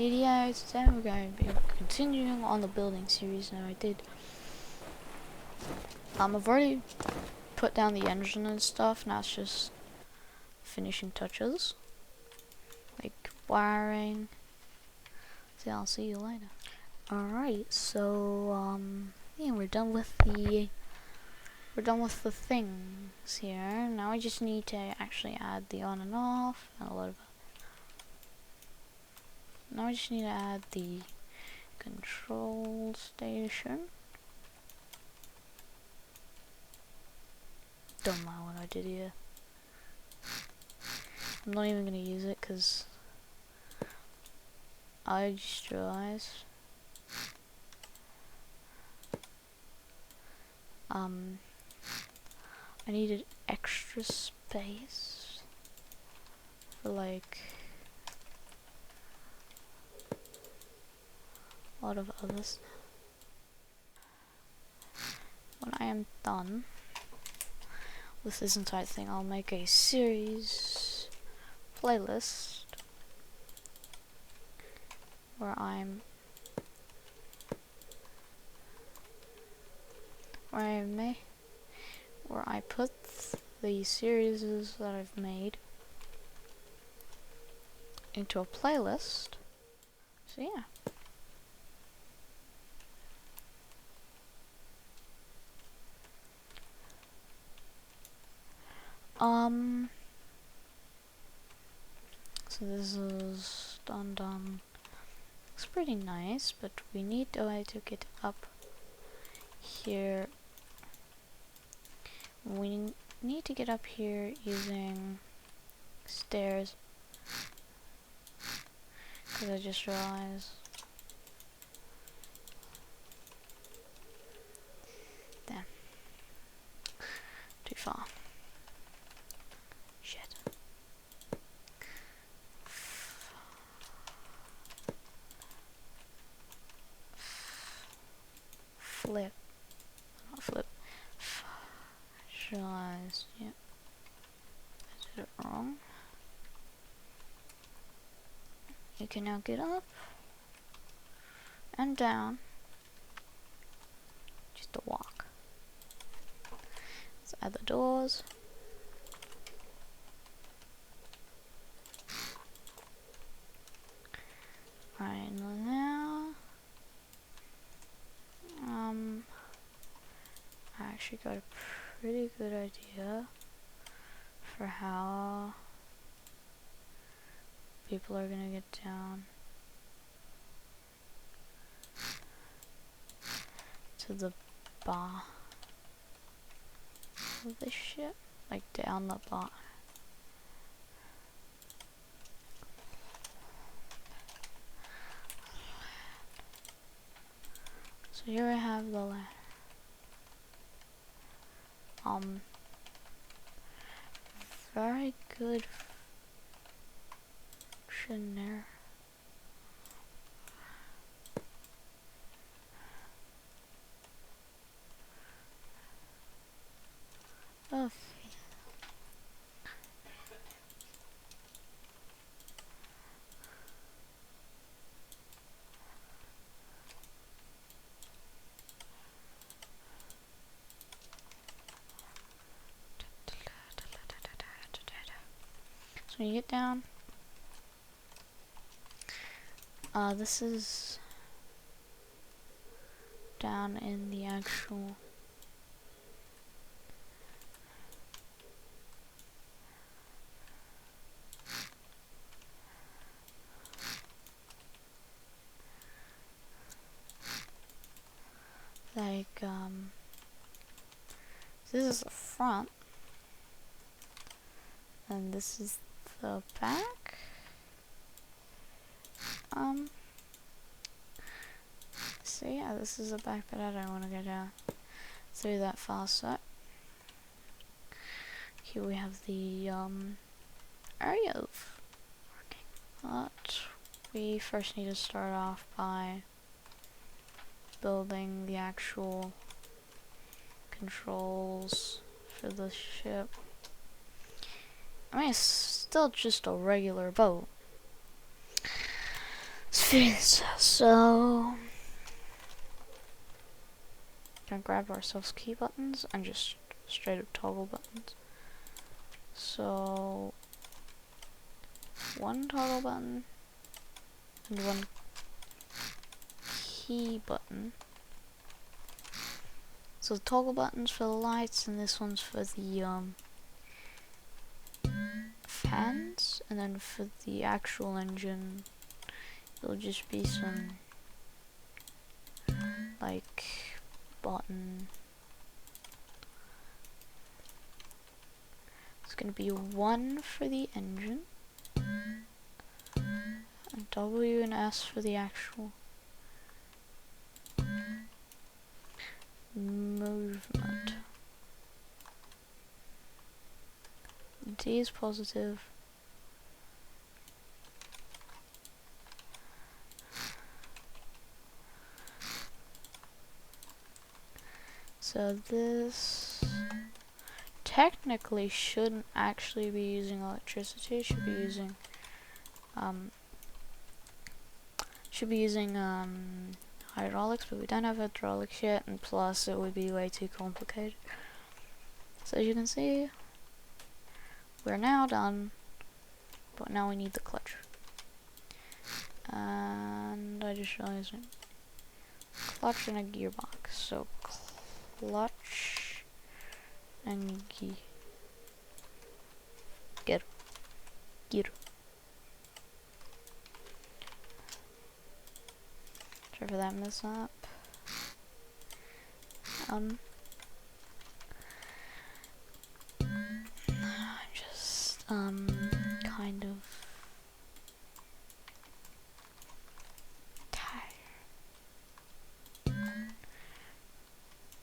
Yeah, today we're going to be continuing on the building series. Now I've already put down the engine and stuff. Now it's just finishing touches, like wiring. So I'll see you later. Alright, so yeah, we're done with the things here. Now we just need to actually add the on and off and a lot of. Now we just need to add the control station. Don't mind what I did here. I'm not even gonna use it because I just realized I needed extra space for like a lot of other stuff. When I am done with this entire thing, I'll make a series playlist where I put the series that I've made into a playlist. So yeah. So this is done. Looks pretty nice, but we need a way to get up here. We need to get up here using stairs. Because I just realized. Damn. Too far. Shit. Flip. Not flip. Visualize. Yep. I did it wrong. You can now get up and down. Just to walk. Let's add the doors. Right now, I actually got a pretty good idea for how people are gonna get down to the bottom of this ship, like down the bottom. So here I have the land. Very good function there. Oh. So when you get down, this is down in the actual like this is the front and this is the back. So yeah, this is the back, but I don't want to go down through that fast. So here we have the area of working. But we first need to start off by building the actual controls for the ship. I mean, it's still just a regular boat. So gonna grab ourselves key buttons and just straight up toggle buttons. So one toggle button and one key button. So the toggle buttons for the lights and this one's for the fans, and then for the actual engine it'll just be some like button. It's gonna be 1 for the engine, and W and S for the actual movement. D is positive. So this technically shouldn't actually be using electricity. It should be using hydraulics, but we don't have hydraulics yet, and plus it would be way too complicated. So as you can see, we're now done, but now we need the clutch. And I just realized clutch and a gearbox. So clutch and gear. Sorry for that mess up. I'm just kind of tired.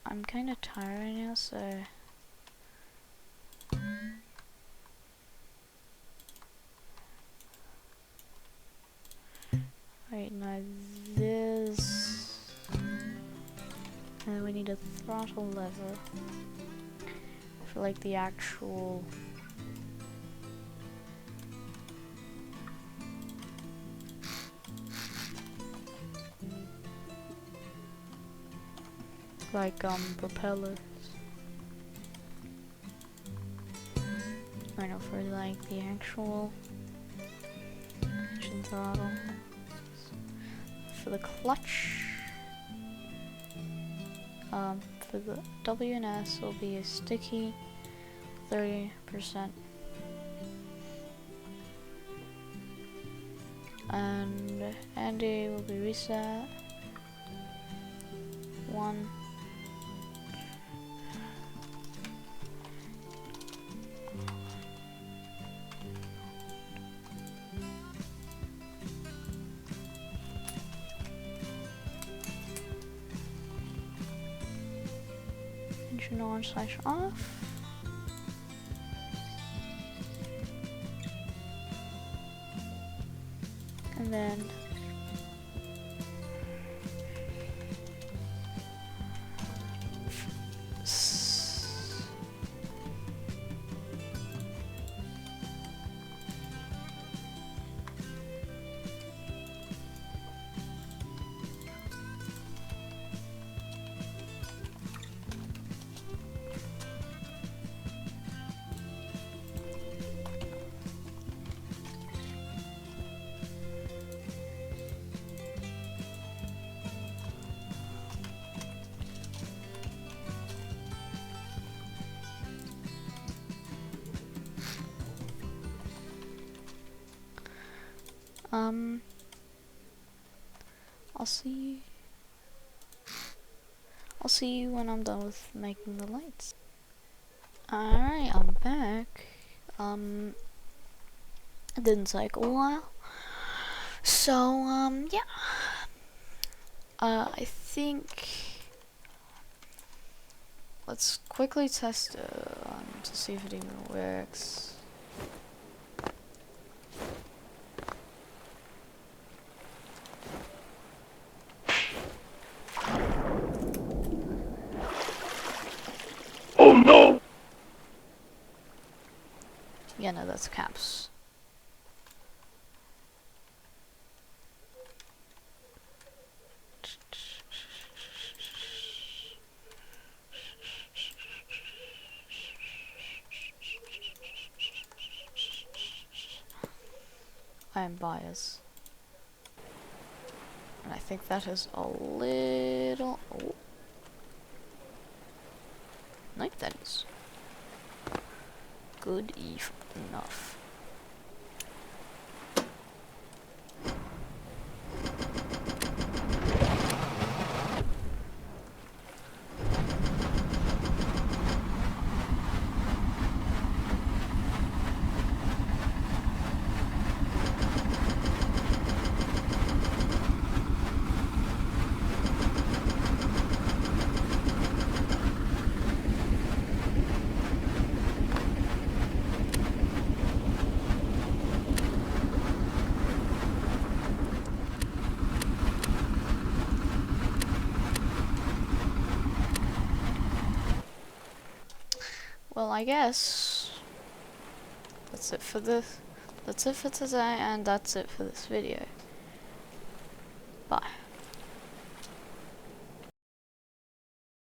I'm kind of tired right now, so right now this, and then we need a throttle lever for like the actual propellers. I know for like the actual engine throttle. For the clutch, for the W and S will be a sticky 30%, and Andy will be reset 1. Engine on/off. And then I'll see you when I'm done with making the lights. Alright, I'm back. It didn't take a while. So, yeah. I think let's quickly test it to see if it even works. Oh no! Yeah, no, that's caps. iron bars. And I think that is a little... Oh. No, that is good enough. Well, I guess that's it for this. That's it for today, and that's it for this video. Bye.